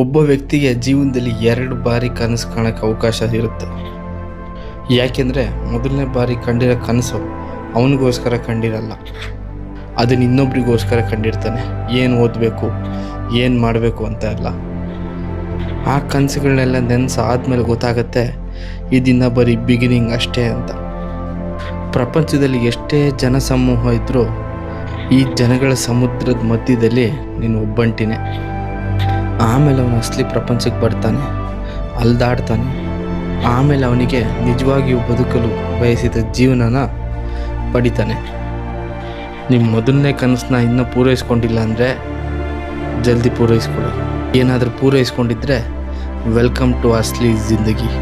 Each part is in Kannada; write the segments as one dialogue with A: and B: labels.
A: ಒಬ್ಬ ವ್ಯಕ್ತಿಗೆ ಜೀವನದಲ್ಲಿ 2 ಬಾರಿ ಕನಸು ಕಾಣೋಕ್ಕೆ ಅವಕಾಶ ಇರುತ್ತೆ. ಯಾಕೆಂದರೆ ಮೊದಲನೇ ಬಾರಿ ಕಂಡಿರೋ ಕನಸು ಅವನಿಗೋಸ್ಕರ ಕಂಡಿರಲ್ಲ, ಅದನ್ನು ಇನ್ನೊಬ್ರಿಗೋಸ್ಕರ ಕಂಡಿರ್ತಾನೆ. ಏನು ಓದಬೇಕು, ಏನು ಮಾಡಬೇಕು ಅಂತ ಎಲ್ಲ. ಆ ಕನಸುಗಳನ್ನೆಲ್ಲ ನೆನೆಸಾದ್ಮೇಲೆ ಗೊತ್ತಾಗತ್ತೆ ಇದನ್ನ ಬರೀ ಬಿಗಿನಿಂಗ್ ಅಷ್ಟೇ ಅಂತ. ಪ್ರಪಂಚದಲ್ಲಿ ಎಷ್ಟೇ ಜನಸಮೂಹ ಇದ್ದರೂ ಈ ಜನಗಳ ಸಮುದ್ರದ ಮಧ್ಯದಲ್ಲಿ ನೀನು ಒಬ್ಬಂಟಿನೇ. ಆಮೇಲೆ ಅವನು ಅಸಲಿ ಪ್ರಪಂಚಕ್ಕೆ ಬರ್ತಾನೆ, ಅಲ್ದಾಡ್ತಾನೆ. ಆಮೇಲೆ ಅವನಿಗೆ ನಿಜವಾಗಿಯೂ ಬದುಕಲು ಬಯಸಿದ ಜೀವನನ ಪಡಿತಾನೆ. ನಿಮ್ಮ ಮೊದಲನೇ ಕನಸನ್ನ ಇನ್ನೂ ಪೂರೈಸ್ಕೊಂಡಿಲ್ಲ ಅಂದರೆ ಜಲ್ದಿ ಪೂರೈಸ್ಕೊಳ್ಳಿ. ಏನಾದರೂ ಪೂರೈಸ್ಕೊಂಡಿದ್ರೆ welcome to Asli Zindagi.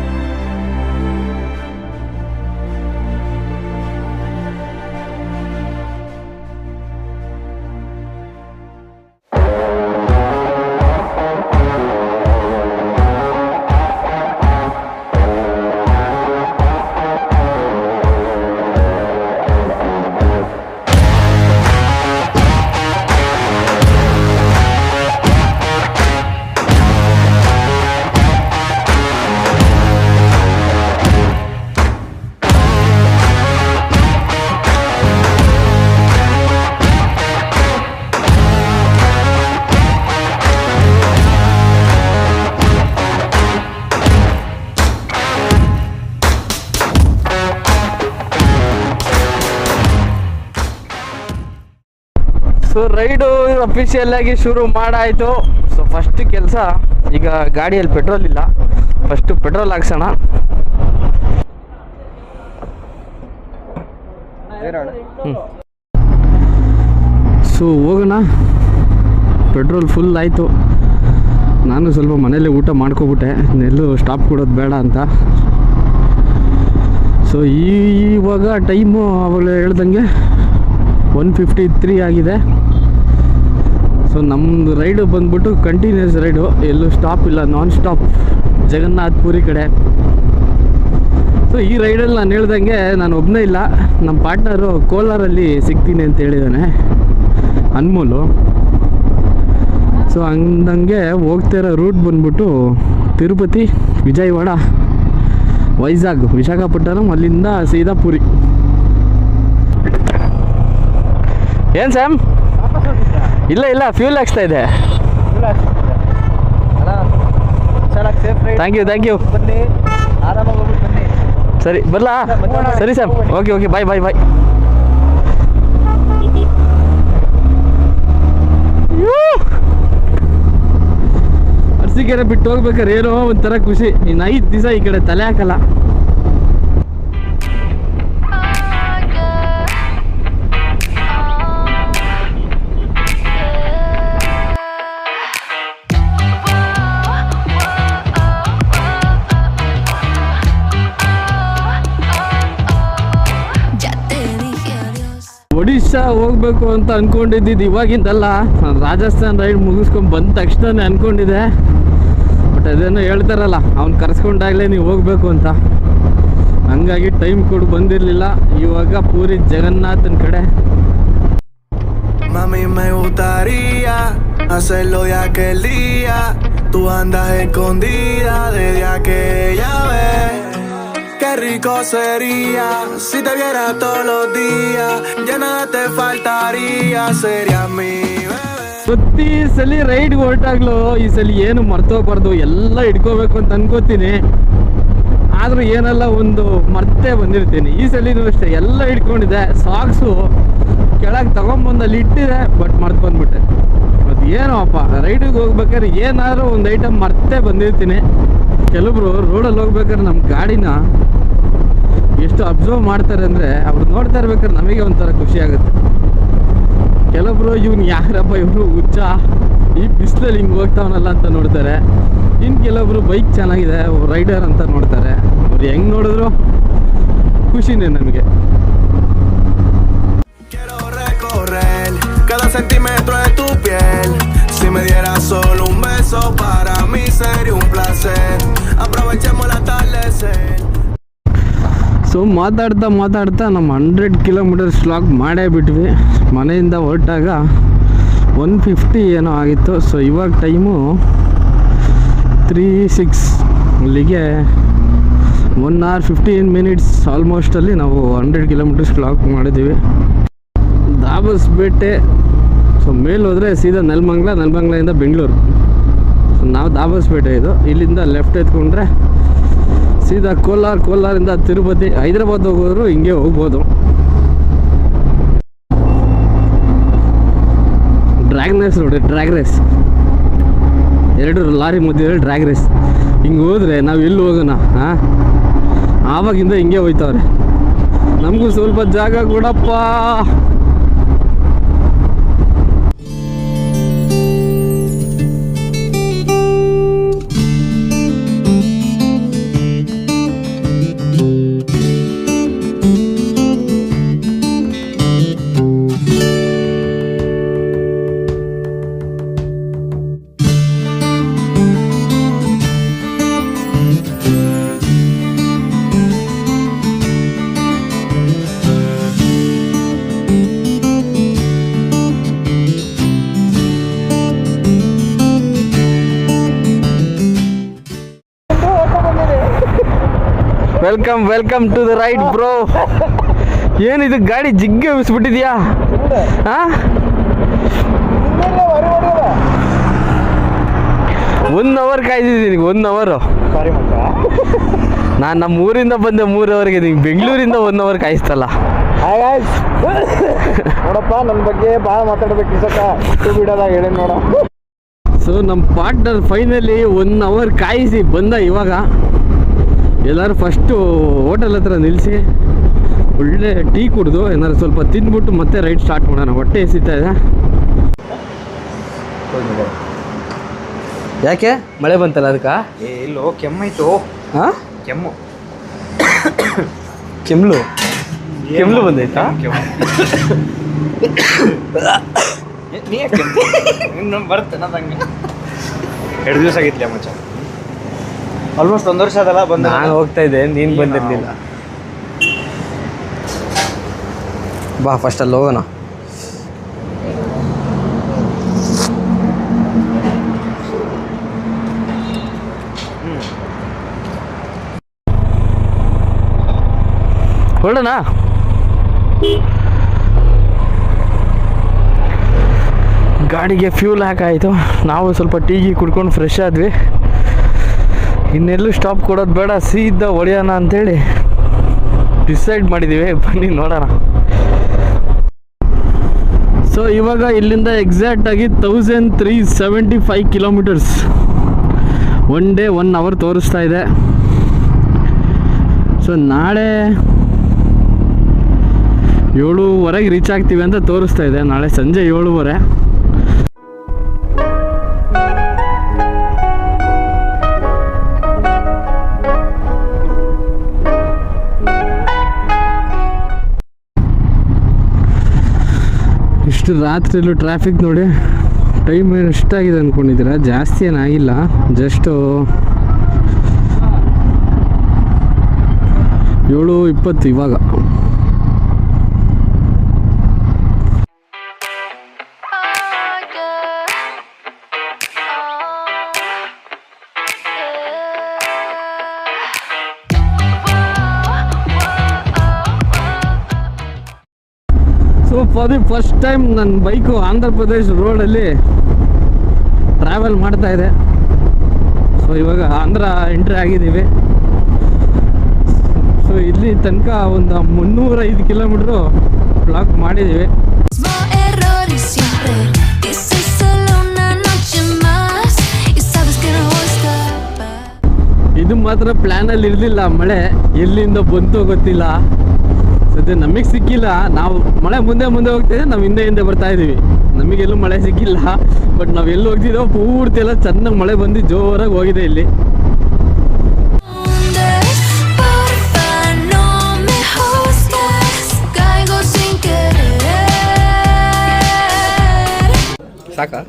B: So ride official ಆಗಿ ಶುರು ಮಾಡಾಯಿತು. ಸೊ ಫಸ್ಟ್ ಕೆಲಸ, ಈಗ ಗಾಡಿಯಲ್ಲಿ ಪೆಟ್ರೋಲ್ ಇಲ್ಲ, ಫಸ್ಟು ಪೆಟ್ರೋಲ್ ಹಾಕ್ಸೋಣ. ಸೊ ಹೋಗೋಣ. ಪೆಟ್ರೋಲ್ ಫುಲ್ ಆಯಿತು. ನಾನು ಸ್ವಲ್ಪ ಮನೇಲಿ ಊಟ ಮಾಡ್ಕೊಬಿಟ್ಟೆ, ಎಲ್ಲೂ ಸ್ಟಾಪ್ ಕೊಡೋದು ಬೇಡ ಅಂತ. ಸೊ ಇವಾಗ ಟೈಮು ಅವಾಗಲೇ ಹೇಳ್ದಂಗೆ 1:53 ಆಗಿದೆ. ಸೊ ನಮ್ಮದು ರೈಡು ಬಂದ್ಬಿಟ್ಟು ಕಂಟಿನ್ಯೂಸ್ ರೈಡು, ಎಲ್ಲೂ ಸ್ಟಾಪ್ ಇಲ್ಲ, ನಾನ್ ಸ್ಟಾಪ್ ಜಗನ್ನಾಥ ಪುರಿ ಕಡೆ. ಸೊ ಈ ರೈಡಲ್ಲಿ ನಾನು ಹೇಳ್ದಂಗೆ ನಾನು ಒಬ್ಬನೇ ಇಲ್ಲ, ನಮ್ಮ ಪಾರ್ಟ್ನರು ಕೋಲಾರಲ್ಲಿ ಸಿಗ್ತೀನಿ ಅಂತ ಹೇಳಿದ್ದಾನೆ, ಅನ್ಮೋಲು. ಸೊ ಹಂಗೆ ಹೋಗ್ತಾ ಇರೋ ರೂಟ್ ಬಂದ್ಬಿಟ್ಟು ತಿರುಪತಿ, ವಿಜಯವಾಡ, ವೈಜಾಗ್, ವಿಶಾಖಪಟ್ಟಣಂ, ಅಲ್ಲಿಂದ ಸೀದಾ ಪುರಿ. ಏನು ಸ್ಯಾಮ್? ಇಲ್ಲ ಫ್ಯೂಲ್ ಹಾಕ್ಸ್ತಾ ಇದೆ. ಥ್ಯಾಂಕ್ ಯು
C: ಬನ್ನಿ, ಆರಾಮಾಗಿ ಹೋಗ್ಬಿಟ್ಟು ಬನ್ನಿ.
B: ಸರಿ ಬರಲಾ? ಸರಿ ಸ್ಯಾಮ್, ಓಕೆ ಬಾಯ್. ಅರಸೀಕೆರೆ ಬಿಟ್ಟು ಹೋಗ್ಬೇಕಾದ್ರೆ ಏನೋ ಒಂಥರ ಖುಷಿ. ಇನ್ನು 5 ದಿವಸ ಈ ಕಡೆ ತಲೆ ಹಾಕಲ್ಲ. ಒಡಿಶಾ ಹೋಗ್ಬೇಕು ಅಂತ ಅನ್ಕೊಂಡಿದ್ದು ಇವಾಗಿಂದಲ್ಲ, ನಾನು ರಾಜಸ್ಥಾನ್ ರೈಡ್ ಮುಗಿಸ್ಕೊಂಡು ಬಂದ ತಕ್ಷಣ ಅನ್ಕೊಂಡಿದ್ದೆ. ಬಟ್ ಅದೇನೋ ಹೇಳ್ತಾರಲ್ಲ, ಅವ್ನು ಕರ್ಸ್ಕೊಂಡಾಗಲೇ ನೀವು ಹೋಗ್ಬೇಕು ಅಂತ, ಹಂಗಾಗಿ ಟೈಮ್ ಕೊಡು ಬಂದಿರಲಿಲ್ಲ. ಇವಾಗ ಪೂರಿ ಜಗನ್ನಾಥನ ಕಡೆ.
D: Mami, me gustaría hacerlo ya aquel día. Tú andas escondida desde aquella vez. Qué rico sería si te viera todos los días. Ya nada te faltaría, sería mi bebé.
B: ಪ್ರತಿ ಸಲ ರೈಡ್ ಹೊರಟಾಗ್ಲೂ ಈ ಸಲ ಏನು ಮರ್ತೋಗ್ಬಾರ್ದು, ಎಲ್ಲ ಇಟ್ಕೋಬೇಕು ಅಂತ ಅನ್ಕೋತೀನಿ. ಆದರೂ ಏನೆಲ್ಲ ಒಂದು ಮರ್ತೇ ಬಂದಿರ್ತೀನಿ. ಈ ಸಲಿನೂ ಅಷ್ಟೇ, ಎಲ್ಲ ಇಟ್ಕೊಂಡಿದ್ದೆ. ಸಾಕ್ಸು ಕೆಳಗೆ ತಗೊಂಬಂದಲ್ಲಿ ಇಟ್ಟಿದೆ, ಬಟ್ ಮರ್ತು ಬಂದ್ಬಿಟ್ಟೆ. ಅದು ಏನೋ ಅಪ್ಪ, ರೈಡಿಗೆ ಹೋಗ್ಬೇಕಾದ್ರೆ ಏನಾದರೂ ಒಂದು ಐಟಮ್ ಮರ್ತೇ ಬಂದಿರ್ತೀನಿ. ಕೆಲವೊಬ್ರು ರೋಡಲ್ಲಿ ಹೋಗ್ಬೇಕಾದ್ರೆ ನಮ್ಮ ಗಾಡಿನ ಎಷ್ಟು ಅಬ್ಸರ್ವ್ ಮಾಡ್ತಾರೆ ಅಂದರೆ, ಅವ್ರು ನೋಡ್ತಾ ಇರ್ಬೇಕಾದ್ರೆ ನಮಗೆ ಒಂಥರ ಖುಷಿ ಆಗುತ್ತೆ. ಕೆಲವೊಬ್ರು ಇವ್ನು ಯಾರಪ್ಪ ಇವರು ಹುಚ್ಚ, ಈ ಬಿಸಿಲಲ್ಲಿ ಹಿಂಗೆ ಹೋಗ್ತಾವನಲ್ಲ ಅಂತ ನೋಡ್ತಾರೆ. ಇನ್ನು ಕೆಲವೊಬ್ರು ಬೈಕ್ ಚೆನ್ನಾಗಿದೆ, ರೈಡರ್ ಅಂತ ನೋಡ್ತಾರೆ. ಅವ್ರು ಹೆಂಗೆ ನೋಡಿದ್ರು ಖುಷಿನೇ ನಮಗೆ.
D: Cada centímetro de tu piel. Si me dieras solo un beso, para mí sería un placer. Aprovechemos el atardecer.
B: So ಮಾತಾಡ್ತಾ ನಮ್ಮ 100 ಕಿಲೋಮೀಟರ್ಸ್ ವ್ಲಾಗ್ ಮಾಡೇ ಬಿಟ್ವಿ. ಮನೆಯಿಂದ ಹೊರಟಾಗ 150 ಏನೋ ಆಗಿತ್ತು. ಸೊ ಇವಾಗ ಟೈಮು 36 ಅಲ್ಲಿಗೆ 1 hour 15 minutes ಆಲ್ಮೋಸ್ಟಲ್ಲಿ ನಾವು 100 kilometers ಕ್ಲಾಕ್ ಮಾಡಿದ್ದೀವಿ. ದಾಬಸ್ಪೇಟೆ ಸೊ ಮೇಲೆ ಹೋದರೆ ಸೀದಾ ನೆಲಮಂಗಲದಿಂದ ಬೆಂಗಳೂರು. ಸೊ ನಾವು ದಾಬಸ್ಪೇಟೆ ಇದು, ಇಲ್ಲಿಂದ ಲೆಫ್ಟ್ ಎತ್ಕೊಂಡ್ರೆ ಸೀದಾ ಕೋಲಾರಿಂದ ತಿರುಪತಿ, ಹೈದ್ರಾಬಾದ್ ಹೋಗೋರು ಹಿಂಗೆ ಹೋಗ್ಬೋದು. ಡ್ರ್ಯಾಗ್ ರೇಸ್ ನೋಡಿ, ಡ್ರ್ಯಾಗ್ ರೇಸ್, 2 ಲಾರಿ ಮಧ್ಯೆ ಡ್ರ್ಯಾಗ್ ರೇಸ್. ಹಿಂಗೆ ಹೋದರೆ ನಾವು ಎಲ್ಲಿ ಹೋಗೋಣ? ಆವಾಗಿಂದ ಹಿಂಗೆ ಹೋಯ್ತವ್ರೆ. ನಮಗೂ ಸ್ವಲ್ಪ ಜಾಗ ಕೊಡಪ್ಪ. Welcome to the ride bro. ಏನಿದು ಗಾಡಿ ಜಿಗ್ಗೆ ಉಳಿಸ್ಬಿಟ್ಟಿದ್ಯಾ? 1 hour ಕಾಯ್ದಿದ್ದೀನಿ. 1 hour. ನಾನು ನಮ್ಮ ಊರಿಂದ ಬಂದೆ 3 hourಗೆ, ನಿಂಗೆ ಬೆಂಗಳೂರಿಂದ 1 hour ಕಾಯಿಸ್ತಲ್ಲ.
C: ನೋಡಪ್ಪ, ನನ್ನ ಬಗ್ಗೆ ಭಾಳ ಮಾತಾಡ್ಬೇಕು ಬಿಡೋದಾಗ ಹೇಳಿ ನೋಡ.
B: ಸೊ ನಮ್ಮ ಪಾರ್ಟ್ನರ್ ಫೈನಲಿ 1 hour ಕಾಯಿಸಿ ಬಂದ. ಇವಾಗ ಎಲ್ಲರೂ ಫಸ್ಟು ಹೋಟೆಲ್ ಹತ್ರ ನಿಲ್ಲಿಸಿ ಒಳ್ಳೆ ಟೀ ಕುಡಿದು ಏನಾದ್ರು ಸ್ವಲ್ಪ ತಿಂದ್ಬಿಟ್ಟು ಮತ್ತೆ ರೈಡ್ ಸ್ಟಾರ್ಟ್ ಮಾಡೋಣ. ಹೊಟ್ಟೆ ಎಸಿತಾ ಇದೆ. ಯಾಕೆ ಮಳೆ ಬಂತಲ್ಲ ಅದಕ್ಕೆ?
C: ಇಲ್ಲೋ ಕೆಮ್ಮಾಯ್ತು.
B: ಹಾಂ, ಕೆಮ್ಲು ಬಂದೈತಾ?
C: ಇನ್ನೊಂದು ಬರುತ್ತೆ ನಂಗೆ. 2 ದಿವಸ ಆಗಿತ್ಲೆ ಮಚ್ಚ. ಆಲ್ಮೋಸ್ಟ್ 1 ವರ್ಷ ಅದಲ್ಲ ಬಂದ.
B: ನಾನು ಹೋಗ್ತಾ ಇದ್ದೆ, ನೀನು ಬಂದಿರಲಿಲ್ಲ. ಬಾ ಫಸ್ಟ್ ಅಲ್ಲಿ ಹೋಗೋಣ. ಹೊರಡೋಣ. ಗಾಡಿಗೆ ಫ್ಯೂಲ್ ಹಾಕಾಯಿತು. ನಾವು ಸ್ವಲ್ಪ ಟೀಗಿ ಕುಡ್ಕೊಂಡು ಫ್ರೆಶ್ ಆದ್ವಿ. ಇನ್ನೆಲ್ಲೂ ಸ್ಟಾಪ್ ಕೊಡೋದು ಬೇಡ, ಸೀದಾ ಹೊಡೆಯೋಣ ಅಂತೇಳಿ ಡಿಸೈಡ್ ಮಾಡಿದ್ದೀವಿ. ಬನ್ನಿ ನೋಡೋಣ. ಸೊ ಇವಾಗ ಇಲ್ಲಿಂದ ಎಕ್ಸಾಕ್ಟಾಗಿ 1375 kilometers. 1 day 1 hour ತೋರಿಸ್ತಾ ಇದೆ. ಸೊ ನಾಳೆ 7:30 ರೀಚ್ ಆಗ್ತೀವಿ ಅಂತ ತೋರಿಸ್ತಾ ಇದೆ. ನಾಳೆ ಸಂಜೆ 7:30. ಇಷ್ಟು ರಾತ್ರಿಯಲ್ಲೂ ಟ್ರಾಫಿಕ್ ನೋಡಿ. ಟೈಮ್ ಏನು ಎಷ್ಟಾಗಿದೆ ಅಂದ್ಕೊಂಡಿದ್ದೀರಾ? ಜಾಸ್ತಿ ಏನಾಗಿಲ್ಲ, ಜಸ್ಟು 7:20 ಇವಾಗ. So for the first time ನನ್ನ ಬೈಕು ಆಂಧ್ರ ಪ್ರದೇಶ್ ರೋಡಲ್ಲಿ ಟ್ರಾವೆಲ್ ಮಾಡ್ತಾ ಇದೆ. ಸೊ ಇವಾಗ ಆಂಧ್ರ ಎಂಟ್ರಿ ಆಗಿದ್ದೀವಿ. ಸೊ ಇಲ್ಲಿ ತನಕ ಒಂದು 305 kilometers ಬ್ಲಾಕ್ ಮಾಡಿದ್ದೀವಿ. ಇದು ಮಾತ್ರ ಪ್ಲ್ಯಾನಲ್ಲಿ ಇರಲಿಲ್ಲ. ಮಳೆ ಎಲ್ಲಿಂದ ಬಂತು ಗೊತ್ತಿಲ್ಲ. ಸದ್ಯ ನಮಗೆ ಸಿಕ್ಕಿಲ್ಲ. ನಾವು ಮಳೆ ಮುಂದೆ ಹೋಗ್ತಿದ್ದೆ, ನಾವು ಹಿಂದೆ ಬರ್ತಾ ಇದ್ದೀವಿ. ನಮಗೆಲ್ಲೂ ಮಳೆ ಸಿಕ್ಕಿಲ್ಲ. ಬಟ್ ನಾವು ಎಲ್ಲಿ ಹೋಗ್ತಿದ್ದೋ ಪೂರ್ತಿ ಎಲ್ಲ ಚೆನ್ನಾಗಿ ಮಳೆ ಬಂದು ಜೋರಾಗಿ ಹೋಗಿದೆ ಇಲ್ಲಿ. ಸಾಕಾ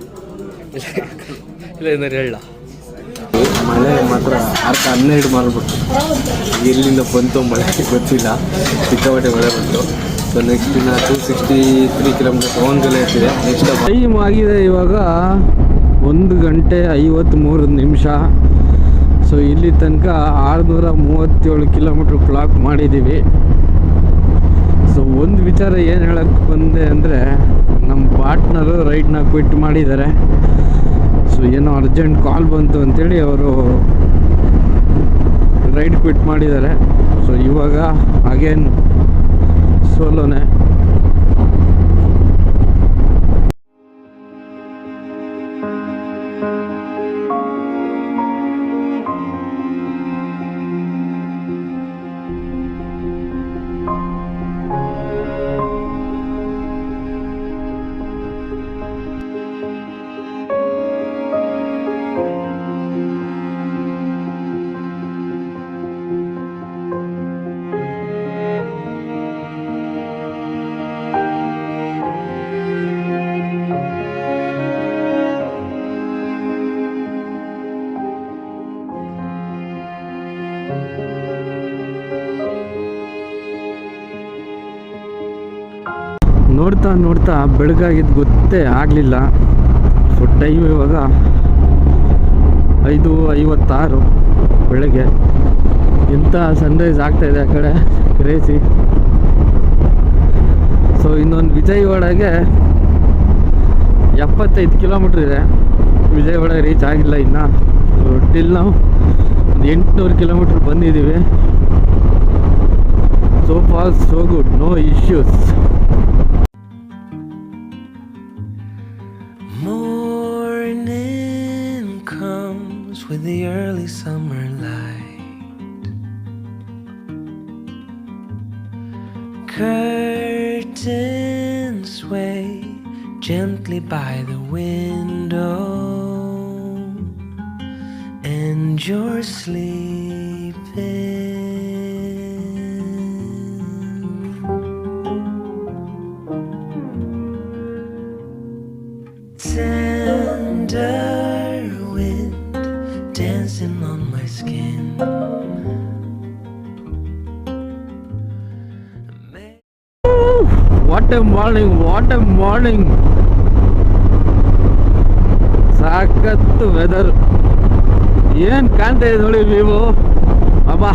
B: ಇಲ್ಲ ಏನಾರು ಹೇಳ. ಮಳೆ ಮಾತ್ರ 12 ಮಾಡಿಬಿಟ್ಟು ಎಲ್ಲಿಂದ ಬಂತು ಮಳೆ ಗೊತ್ತಿಲ್ಲ. ಸಿಕ್ಕಾಪಟ್ಟೆ ಮಳೆ ಬಂತು. ಸೊ ನೆಕ್ಸ್ಟ್ ದಿನ 263 kilometers ಹೋಗಲೇ ಇರ್ತಿದೆ. ನೆಕ್ಸ್ಟ್ ಟೈಮ್ ಆಗಿದೆ ಇವಾಗ 1 ಗಂಟೆ 53 ನಿಮಿಷ. ಸೊ ಇಲ್ಲಿ ತನಕ 637 ಕಿಲೋಮೀಟ್ರ್ ಕ್ಲಾಕ್ ಮಾಡಿದ್ದೀವಿ. ಸೊ ಒಂದು ವಿಚಾರ ಏನು ಹೇಳಕ್ಕೆ ಬಂದೆ ಅಂದರೆ, ನಮ್ಮ ಪಾರ್ಟ್ನರು ರೈಡ್ನ ಕ್ವಿಟ್ ಮಾಡಿದ್ದಾರೆ. ಸೊ ಏನೋ ಅರ್ಜೆಂಟ್ ಕಾಲ್ ಬಂತು ಅಂತೇಳಿ ಅವರು ರೈಡ್ ಕ್ವಿಟ್ ಮಾಡಿದ್ದಾರೆ. ಸೊ ಇವಾಗ ಅಗೇನ್ ಸೋಲೋನೆ. ನೋಡ್ತಾ ನೋಡ್ತಾ ಬೆಳಗಾಗಿದ್ದು ಗೊತ್ತೇ ಆಗಲಿಲ್ಲ. ಸೊ ಟೈಮ್ ಇವಾಗ 5:56 ಬೆಳಗ್ಗೆ. ಇಂಥ ಸನ್ರೈಸ್ ಆಗ್ತಾಯಿದೆ ಆ ಕಡೆ, ಕ್ರೇಜಿ. ಸೊ ಇನ್ನೊಂದು ವಿಜಯವಾಡಗೆ 75 ಕಿಲೋಮೀಟ್ರ್ ಇದೆ. ವಿಜಯವಾಡ ರೀಚ್ ಆಗಿಲ್ಲ ಇನ್ನು. ಟಿಲ್ ನಾವು 800 ಕಿಲೋಮೀಟ್ರ್ ಬಂದಿದ್ದೀವಿ. So far so good, no issues.
E: Morning comes with the early summer light. Curtains sway gently by the window, and you're sleeping. Tender wind dancing on my skin.
B: What a morning, what a morning. ಸಾಕತ್ತು ವೆದರ್. ಏನು ಕಾಣ್ತಾ ಇದೆ ನೋಡಿ ವ್ಯೂ. ಅಬ್ಬಾ,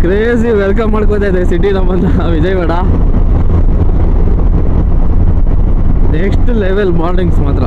B: ಕ್ರೇಜಿ ವೆಲ್ಕಮ್ ಮಾಡ್ಕೋತಾ ಇದೆ ಸಿಟಿ ನಮ್ಮನ್ನ ವಿಜಯವಾಡ. ನೆಕ್ಸ್ಟ್ ಲೆವೆಲ್ ಮಾರ್ನಿಂಗ್ಸ್ ಮಾತ್ರ.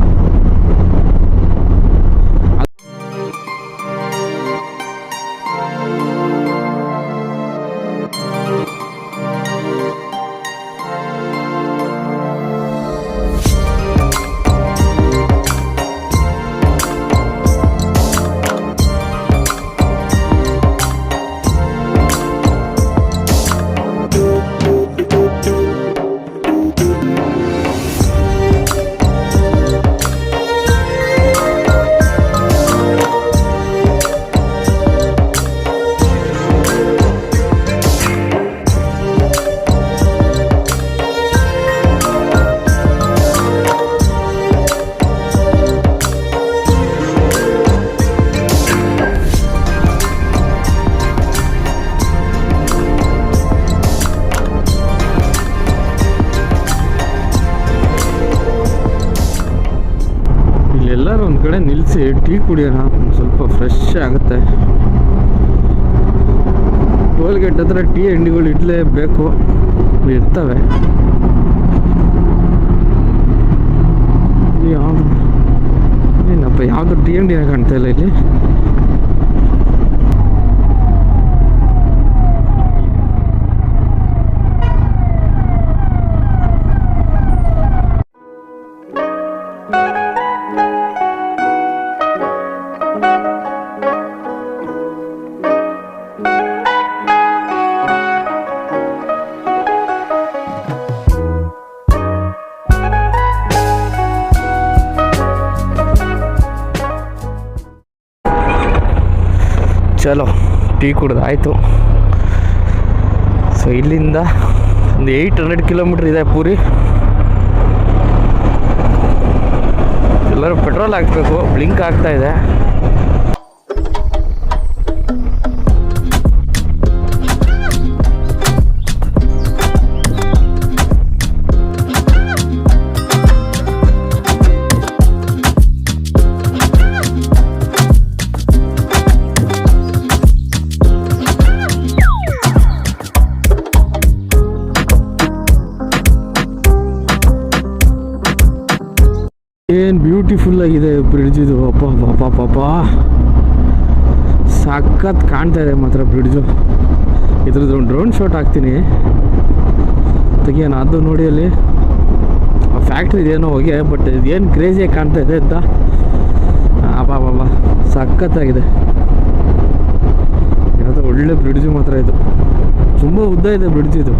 B: ಎಲ್ಲರೂ ಒಂದು ಕಡೆ ನಿಲ್ಲಿಸಿ ಟೀ ಕುಡಿಯೋಣ, ಒಂದು ಸ್ವಲ್ಪ ಫ್ರೆಶ್ ಆಗುತ್ತೆ. ಟೋಲ್ ಗೇಟ್ ಹತ್ರ ಟೀ ಅಂಗಡಿಗಳು ಇಡಲೇಬೇಕು, ಇರ್ತವೆ. ಏನಪ್ಪ ಯಾವುದು ಟೀ ಅಂಗಡಿನ ಕಾಣ್ತಾ ಇಲ್ಲ ಇಲ್ಲಿ. ಚಲೋ ಟೀ ಕುಡ್ದು ಆಯಿತು. ಸೊ ಇಲ್ಲಿಂದ ಒಂದು 800 ಕಿಲೋಮೀಟ್ರ್ ಇದೆ ಪೂರಿ. ಎಲ್ಲರೂ ಪೆಟ್ರೋಲ್ ಹಾಕ್ಬೇಕು, ಬ್ಲಿಂಕ್ ಆಗ್ತಾ ಇದೆ. ಏನು ಬ್ಯೂಟಿಫುಲ್ ಆಗಿದೆ ಬ್ರಿಡ್ಜ್ ಇದು. ಅಪ್ಪ ಪಾಪ ಪಾಪ ಸಖತ್ ಕಾಣ್ತಾ ಇದೆ ಮಾತ್ರ ಬ್ರಿಡ್ಜು. ಇದ್ರದ್ದು ಒಂದು ಡ್ರೋನ್ ಶಾಟ್ ಹಾಕ್ತೀನಿ ತೆಗಿಯೋಣ. ಅದು ನೋಡಿ ಅಲ್ಲಿ ಆ ಫ್ಯಾಕ್ಟ್ರಿ ಇದೇನೋ ಹೋಗಿ, ಬಟ್ ಇದೇನು ಕ್ರೇಜಿಯಾಗಿ ಕಾಣ್ತಾ ಇದೆ ಅಂತ. ಅಪ್ಪ ಪಾಪ ಸಖತ್ತಾಗಿದೆ. ಯಾವುದೋ ಒಳ್ಳೆ ಬ್ರಿಡ್ಜು ಮಾತ್ರ ಇದು. ತುಂಬ ಉದ್ದ ಇದೆ ಬ್ರಿಡ್ಜ್ ಇದು.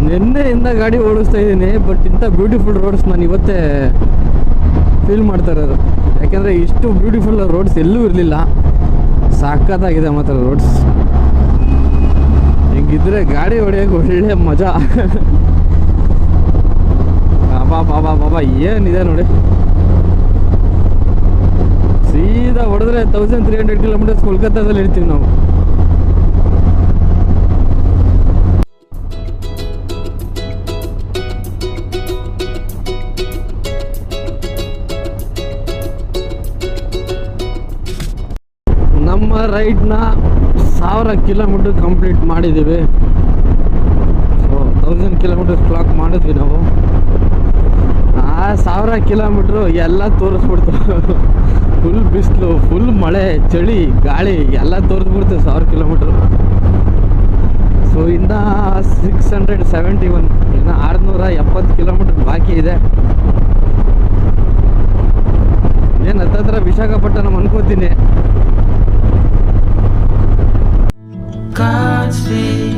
B: ನಿನ್ನೆಯಿಂದ ಗಾಡಿ ಓಡಿಸ್ತಾ ಇದ್ದೀನಿ, ಬಟ್ ಇಂಥ ಬ್ಯೂಟಿಫುಲ್ ರೋಡ್ಸ್ ನಾನು ಇವತ್ತೇ ಫೀಲ್ ಮಾಡ್ತಾ ಇರೋದು. ಯಾಕೆಂದರೆ ಇಷ್ಟು ಬ್ಯೂಟಿಫುಲ್ ರೋಡ್ಸ್ ಎಲ್ಲೂ ಇರಲಿಲ್ಲ. ಸಖತ್ತಾಗಿದೆ ಮಾತ್ರ ರೋಡ್ಸ್. ಹಿಂಗಿದ್ರೆ ಗಾಡಿ ಹೊಡೆಯೋಕೆ ಒಳ್ಳೆ ಮಜಾ. ಬಾಬಾ ಬಾಬಾ ಬಾಬಾ ಏನಿದೆ ನೋಡಿ. ಸೀದಾ ಹೊಡೆದ್ರೆ 1300 ಕಿಲೋಮೀಟರ್ಸ್ ಕೋಲ್ಕತ್ತಾದಲ್ಲಿ ಇರ್ತೀವಿ ನಾವು. ನಮ್ಮ ರೈಡ್ನ 1000 ಕಿಲೋಮೀಟ್ರ್ ಕಂಪ್ಲೀಟ್ ಮಾಡಿದ್ದೀವಿ. ಸೊ 1000 ಕಿಲೋಮೀಟರ್ಸ್ ಕ್ಲಾಕ್ ಮಾಡಿದ್ವಿ ನಾವು. ಆ 1000 ಕಿಲೋಮೀಟ್ರು ಎಲ್ಲ ತೋರಿಸ್ಬಿಡ್ತು. ಫುಲ್ ಬಿಸಿಲು, ಫುಲ್ ಮಳೆ, ಚಳಿ, ಗಾಳಿ ಎಲ್ಲ ತೋರಿಸ್ಬಿಡ್ತು 1000 ಕಿಲೋಮೀಟ್ರು. ಸೊ ಇನ್ನು 671, ಇನ್ನು 670 ಕಿಲೋಮೀಟ್ರ್ ಬಾಕಿ ಇದೆ. ಏನು ಹತ್ತತ್ರ ವಿಶಾಖಪಟ್ಟಣಂ ಅನ್ಕೋತೀನಿ.
E: Godspeed,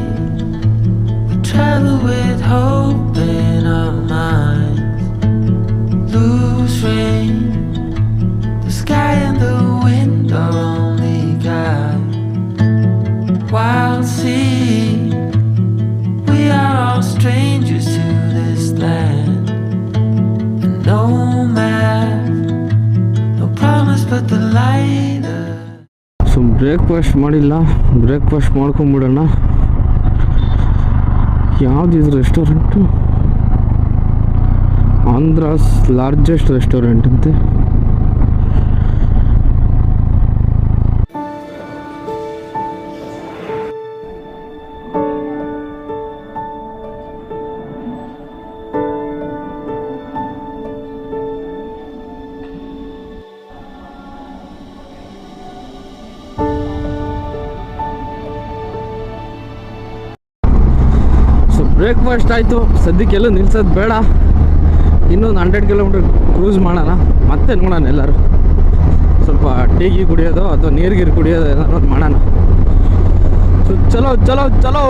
E: we travel with hope in our minds. Lose rain, the sky and the wind are only guide. Wild sea, we are all strangers to this land. And no map, no promise but the light of.
B: So breakfast ಮಾಡಿಲ್ಲ, ಬ್ರೇಕ್ಫಾಸ್ಟ್ ಮಾಡ್ಕೊಂಬಿಡೋಣ. ಯಾವುದಿದು ರೆಸ್ಟೋರೆಂಟು? ಆಂಧ್ರಾಸ್ ಲಾರ್ಜೆಸ್ಟ್ ರೆಸ್ಟೋರೆಂಟ್ ಅಂತೆ. ಬ್ರೇಕ್ಫಾಸ್ಟ್ ಆಯಿತು. ಸದ್ಯಕ್ಕೆಲ್ಲೂ ನಿಲ್ಸೋದು ಬೇಡ, ಇನ್ನೊಂದು 100 ಕಿಲೋಮೀಟ್ರ್ ಕ್ರೂಸ್ ಮಾಡೋಣ. ಮತ್ತೆ ನೋಡೋಣ, ಎಲ್ಲರೂ ಸ್ವಲ್ಪ ಟೀಗಿ ಕುಡಿಯೋದು ಅಥವಾ ನೀರು ಕುಡಿಯೋದು ಏನಾದ್ರು ಒಂದು ಮಾಡೋಣ. ಸೊ ಚಲೋ ಚಲೋ ಚಲೋ.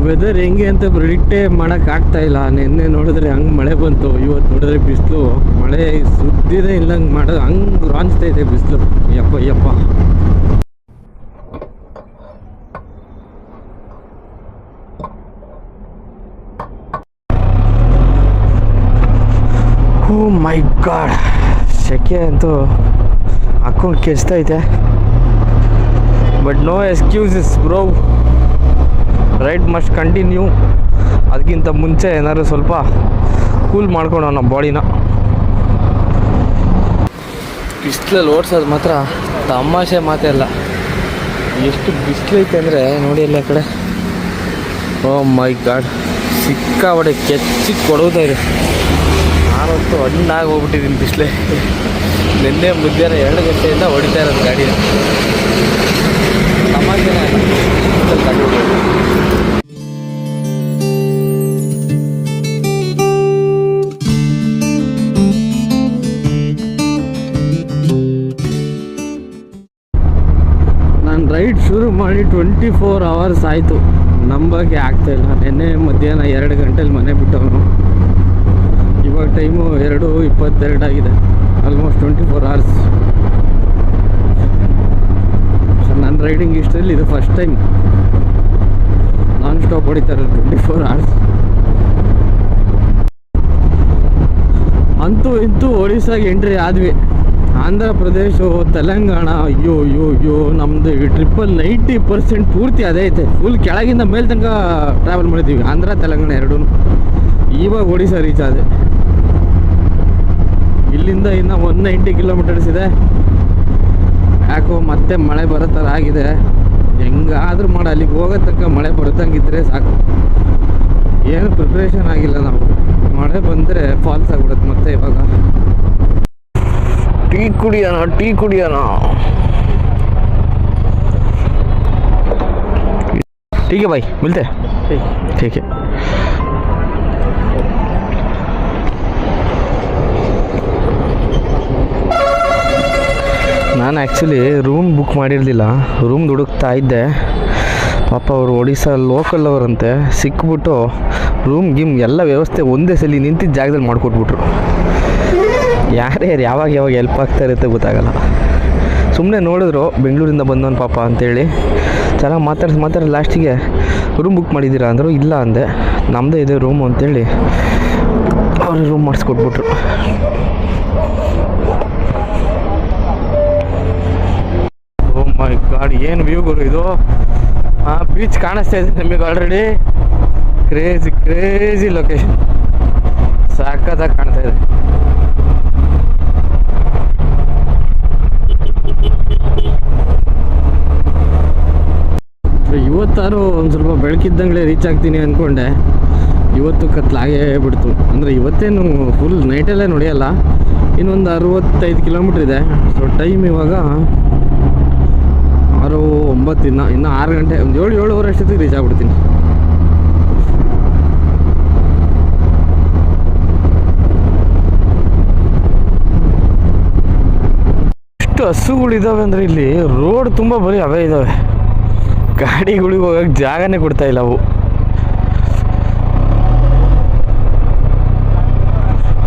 B: ವೆದರ್ ಹೆಂಗೆ ಅಂತ ಪ್ರಿಡಿಕ್ಟೇ ಮಾಡೋಕ್ಕಾಗ್ತಾ ಇಲ್ಲ. ನಿನ್ನೆ ನೋಡಿದ್ರೆ ಹಂಗೆ ಮಳೆ ಬಂತು, ಇವತ್ತು ನೋಡಿದ್ರೆ ಬಿಸಿಲು. ಮಳೆ ಸುದ್ದಿದೆ ಇಲ್ಲಂಗೆ ಮಾಡೋದು, ಹಂಗೆ ರಾಂಚ್ತಾ ಇದೆ ಬಿಸಿಲು. ಯಪ್ಪ ಯಪ್ಪ. ಓ ಮೈ ಗಾಡ್, ಸೆಕೆ ಅಂತೂ ಹಾಕೊಂಡು ಕೆಚ್ತೈತೆ. But no excuses bro, ride must continue. ಅದಕ್ಕಿಂತ ಮುಂಚೆ ಏನಾದ್ರು ಸ್ವಲ್ಪ ಕೂಲ್ ಮಾಡ್ಕೊಂಡು ನಮ್ಮ ಬಾಡಿನ. ಬಿಸಿಲಲ್ಲಿ ಓಡಿಸೋದು ಮಾತ್ರ ತಮಾಷೆ ಮಾತೇ ಅಲ್ಲ. ಎಷ್ಟು ಬಿಸಿಲೈತೆ ಅಂದರೆ ನೋಡಿ ಎಲ್ಲ ಕಡೆ. ಓ ಮೈ ಗಾಡ್, ಸಿಕ್ಕಾಬಡೆ ಕೆಚ್ಚಿ ಕೊಡೋತಾ ಇದೆ. ನಾನಂತೂ ಹಣ್ಣಾಗಿ ಹೋಗ್ಬಿಟ್ಟಿದ್ದೀನಿ ಬಿಸಿಲೇ. ನಿನ್ನೆ ಮಧ್ಯಾಹ್ನ 2 ಗಂಟೆಯಿಂದ ಹೊಡಿತಾ ಇರೋದು ಗಾಡಿನ. ತಮಾಷೆನೇ ಅಲ್ಲ ಗಾಡಿ ಹೊಡಿಯೋದು. ರೈಡ್ ಶುರು ಮಾಡಿ 24 hours ಆಯಿತು. ನಂಬಕ್ಕೆ ಆಗ್ತಾಯಿಲ್ಲ. ನಿನ್ನೆ ಮಧ್ಯಾಹ್ನ 2 ಗಂಟೆಲಿ ಮನೆ ಬಿಟ್ಟವನು. ಇವಾಗ ಟೈಮು 2:22 ಆಗಿದೆ. Almost 24 hours. ಸೊ ನನ್ನ ರೈಡಿಂಗ್ ಇಷ್ಟರಲ್ಲಿ ಇದು ಫಸ್ಟ್ ಟೈಮ್ ನಾನ್ ಸ್ಟಾಪ್ ಹೊಡಿತಾರೆ 24 hours. ಅಂತೂ ಇಂತೂ ಒಡಿಸ್ಸಾಗೆ ಎಂಟ್ರಿ ಆದ್ವಿ. ಆಂಧ್ರ ಪ್ರದೇಶ, ತೆಲಂಗಾಣ, ಅಯ್ಯೋ ನಮ್ಮದು ಈ ಟ್ರಿಪ್ಪಲ್ಲಿ 90% ಪೂರ್ತಿ ಅದೇ ಐತೆ. ಫುಲ್ ಕೆಳಗಿಂದ ಮೇಲೆ ತನಕ ಟ್ರಾವೆಲ್ ಮಾಡಿದ್ದೀವಿ, ಆಂಧ್ರ ತೆಲಂಗಾಣ ಎರಡೂ. ಇವಾಗ ಒಡಿಸ್ಸಾ ರೀಚ್ ಆದೆ. ಇಲ್ಲಿಂದ ಇನ್ನು 190 ಕಿಲೋಮೀಟರ್ಸ್ ಇದೆ. ಯಾಕೋ ಮತ್ತೆ ಮಳೆ ಬರೋ ಥರ ಆಗಿದೆ. ಹೆಂಗಾದ್ರೂ ಮಾಡಿ ಅಲ್ಲಿಗೆ ಹೋಗೋ ತನಕ ಮಳೆ ಬರೋದಂಗಿದ್ರೆ ಸಾಕು. ಏನು ಪ್ರಿಪ್ರೇಷನ್ ಆಗಿಲ್ಲ ನಾವು. ಮಳೆ ಬಂದರೆ ಫಾಲ್ಸ್ ಆಗ್ಬಿಡುತ್ತೆ ಮತ್ತೆ. ಇವಾಗ ಟೀ ಕುಡಿಯೋಣ. ठीक है भाई, मिलते हैं. ठीक है. ನಾನು ಆ್ಯಕ್ಚುಲಿ ರೂಮ್ ಬುಕ್ ಮಾಡಿರಲಿಲ್ಲ. ರೂಮ್ ಹುಡುಕ್ತಾ ಇದ್ದೆ. ಪಾಪ ಅವರು ಒಡಿಸ್ಸಾ ಲೋಕಲ್ ಅವರಂತೆ, ಸಿಕ್ಬಿಟ್ಟು ರೂಮ್ ಗಿಮ್ ಎಲ್ಲ ವ್ಯವಸ್ಥೆ ಒಂದೇ ಸಲ ನಿಂತಿದ್ದ ಜಾಗದಲ್ಲಿ ಮಾಡಿಕೊಟ್ಬಿಟ್ರು. ಯಾರ್ಯಾರು ಯಾವಾಗ ಹೆಲ್ಪ್ ಆಗ್ತಾ ಇರುತ್ತೆ ಗೊತ್ತಾಗಲ್ಲ. ಸುಮ್ಮನೆ ನೋಡಿದ್ರು ಬೆಂಗಳೂರಿಂದ ಬಂದವನು ಪಾಪ ಅಂತೇಳಿ ಚೆನ್ನಾಗಿ ಮಾತಾಡಿ ಲಾಸ್ಟಿಗೆ ರೂಮ್ ಬುಕ್ ಮಾಡಿದ್ದೀರಾ ಅಂದರು. ಇಲ್ಲ ಅಂದೆ. ನಮ್ಮದೇ ಇದೆ ರೂಮು ಅಂತೇಳಿ ಅವ್ರಿಗೆ ರೂಮ್ ಮಾಡಿಸ್ಕೊಟ್ಬಿಟ್ರು. ಓ ಮೈ ಗಾಡ್, ಏನು ವ್ಯೂ ಗುರು ಇದು. ಬೀಚ್ ಕಾಣಿಸ್ತಾ ಇದೆ ನಿಮಗೆ ಆಲ್ರೆಡಿ. ಕ್ರೇಜಿ ಲೊಕೇಶನ್, ಸಾಕತ್ತಾಗಿ ಕಾಣ್ತಾ ಇದೆ. ಇವತ್ತಾರು ಒಂದು ಸ್ವಲ್ಪ ಬೆಳಕಿದ್ದಂಗೆ ರೀಚ್ ಆಗ್ತೀನಿ ಅಂದ್ಕೊಂಡೆ. ಇವತ್ತು ಕತ್ಲಾಗೇ ಬಿಡ್ತು. ಅಂದರೆ ಇವತ್ತೇನು ಫುಲ್ ನೈಟಲ್ಲೇ ನೋಡಿಯಲ್ಲ. ಇನ್ನೊಂದು 65 ಕಿಲೋಮೀಟ್ರ್ ಇದೆ. ಸೊ ಟೈಮ್ ಇವಾಗ 6:09. ಇನ್ನು 6 ಗಂಟೆ, ಒಂದು 7-7:15 ಅಷ್ಟೊತ್ತಿಗೆ ರೀಚ್ ಆಗ್ಬಿಡ್ತೀನಿ. ಎಷ್ಟು ಹಸುಗಳಿದ್ದಾವೆ ಅಂದರೆ ಇಲ್ಲಿ ರೋಡ್ ತುಂಬ ಬರೀ ಅವೇ ಇದ್ದಾವೆ. ಗಾಡಿಗಳಿಗೆ ಹೋಗಕ್ಕೆ ಜಾಗನೇ ಕೊಡ್ತಾ ಇಲ್ಲ ಅವು.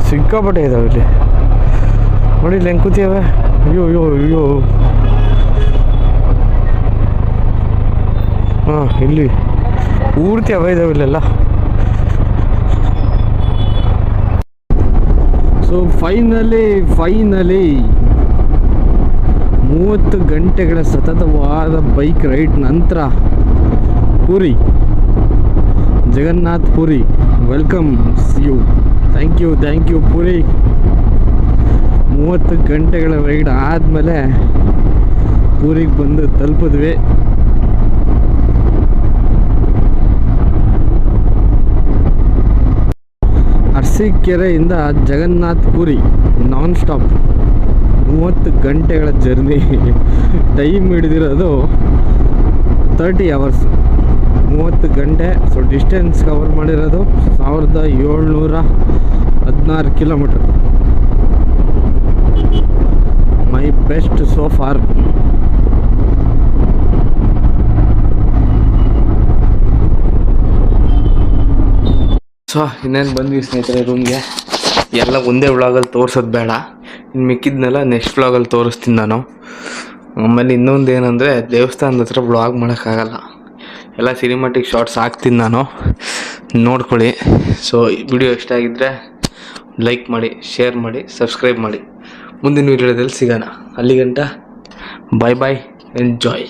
B: ಸಿಕ್ಕಾಪಟ್ಟೆ ಇದಾವೆ ಇಲ್ಲಿ ನೋಡಿ. ಇಲ್ಲಿ ಹೆಂಗೆ ಕೂತಿಯಾವೆ. ಅಯ್ಯೋ ಹಾಂ, ಇಲ್ಲಿ ಪೂರ್ತಿ ಅವೇ ಇದಾವೆ ಇಲ್ಲೆಲ್ಲ. ಸೊ ಫೈನಲಿ 30 ಗಂಟೆಗಳ ಸತತವಾದ ಬೈಕ್ ರೈಡ್ ನಂತರ Puri Jagannath Puri welcome you. Thank you Puri. 30 ಗಂಟೆಗಳ ರೈಡ್ ಆದಮೇಲೆ ಪೂರಿಗೆ ಬಂದು ತಲುಪಿದ್ವಿ. ಅರಸೀಕೆರೆಯಿಂದ ಜಗನ್ನಾಥ್ ಪುರಿ ನಾನ್ ಸ್ಟಾಪ್ 30 ಗಂಟೆಗಳ ಜರ್ನಿ. ಟೈಮ್ ಹಿಡಿದಿರೋದು 30 hours, 30 ಗಂಟೆ. ಸೊ ಡಿಸ್ಟೆನ್ಸ್ ಕವರ್ ಮಾಡಿರೋದು 1716 kilometre. My best so for.
A: So ಇನ್ನೇನು ಬಂದ್ವಿ ಸ್ನೇಹಿತರೆ ರೂಮ್ಗೆ. ಎಲ್ಲ ಒಂದೇ ವ್ಲಾಗಲ್ಲಿ ತೋರಿಸೋದು ಬೇಡ, ಇನ್ನು ಮಿಕ್ಕಿದ್ನೆಲ್ಲ ನೆಕ್ಸ್ಟ್ ವ್ಲಾಗಲ್ಲಿ ತೋರಿಸ್ತೀನಿ ನಾನು. ಆಮೇಲೆ ಇನ್ನೊಂದು ಏನಂದರೆ ದೇವಸ್ಥಾನದ ಹತ್ರ ವ್ಲಾಗ್ ಮಾಡೋಕ್ಕಾಗಲ್ಲ, ಎಲ್ಲ ಸಿನಿಮಾಟಿಕ್ ಶಾರ್ಟ್ಸ್ ಹಾಕ್ತೀನಿ ನಾನು, ನೋಡ್ಕೊಳ್ಳಿ. ಸೊ ವಿಡಿಯೋ ಇಷ್ಟ ಆಗಿದ್ದರೆ ಲೈಕ್ ಮಾಡಿ, ಶೇರ್ ಮಾಡಿ, ಸಬ್ಸ್ಕ್ರೈಬ್ ಮಾಡಿ. ಮುಂದಿನ ವಿಡಿಯೋದಲ್ಲಿ ಸಿಗೋಣ. ಅಲ್ಲಿಗಂಟ ಬಾಯ್ ಬಾಯ್, ಎಂಜಾಯ್.